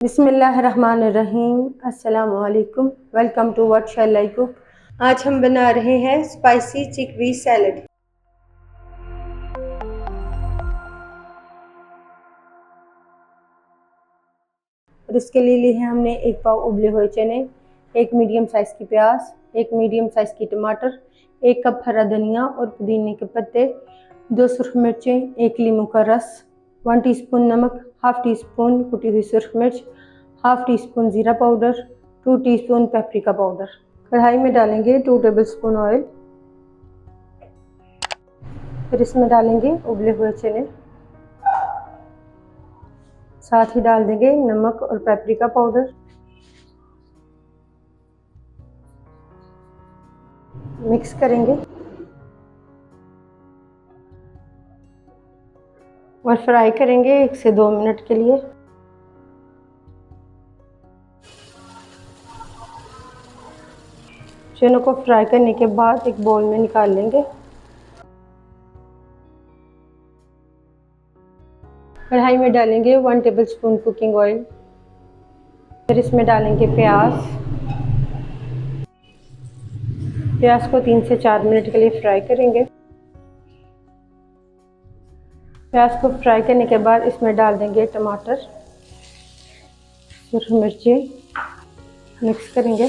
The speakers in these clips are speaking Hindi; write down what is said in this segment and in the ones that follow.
बिस्मिल्लाहिर्रहमानिर्रहीम। अस्सलाम वालेकुम। Welcome to what shall I cook. आज हम बना रहे हैं स्पाइसी चिकपी सैलड। और इसके लिए लिए हैं हमने एक पाव उबले हुए चने, एक मीडियम साइज़ की प्याज, एक मीडियम साइज़ की टमाटर, एक कप हरा धनिया और पुदीने के पत्ते, 2 सुर्ख मिर्चें, 1 लीमू का रस, 1 टीस्पून नमक, हाफ़ टी स्पून कुटी हुई सुर्ख मिर्च, हाफ़ टी स्पून ज़ीरा पाउडर, 2 टीस्पून पेपरिका पाउडर। कढ़ाई में डालेंगे 2 टेबलस्पून ऑयल। फिर इसमें डालेंगे उबले हुए चने, साथ ही डाल देंगे नमक और पेपरिका पाउडर। मिक्स करेंगे और फ्राई करेंगे 1 से 2 मिनट के लिए। चनों को फ्राई करने के बाद एक बाउल में निकाल लेंगे। कढ़ाई में डालेंगे 1 टेबलस्पून कुकिंग ऑयल। फिर इसमें डालेंगे प्याज को 3 से 4 मिनट के लिए फ्राई करेंगे। प्याज को फ्राई करने के बाद इसमें डाल देंगे टमाटर, सुर्ख मिर्चें, मिक्स करेंगे।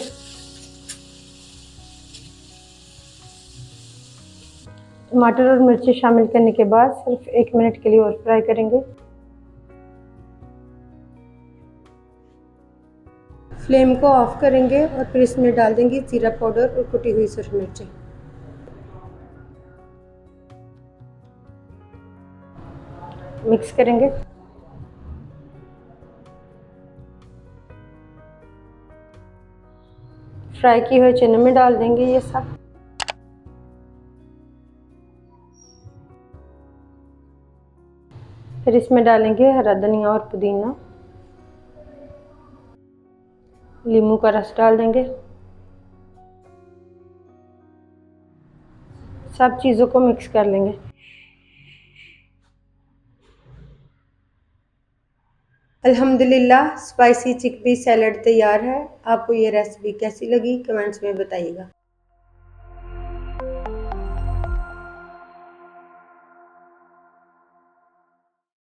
टमाटर और मिर्ची शामिल करने के बाद सिर्फ 1 मिनट के लिए और फ्राई करेंगे। फ्लेम को ऑफ करेंगे और फिर इसमें डाल देंगे जीरा पाउडर और कुटी हुई सुर्ख मिर्ची। मिक्स करेंगे। फ्राई किए हुए चने में डाल देंगे ये सब। फिर इसमें डालेंगे हरा धनिया और पुदीना, नींबू का रस डाल देंगे। सब चीज़ों को मिक्स कर लेंगे। अल्हम्दुलिल्लाह स्पाइसी चिकपी सैलड तैयार है। आपको ये रेसिपी कैसी लगी कमेंट्स में बताइएगा।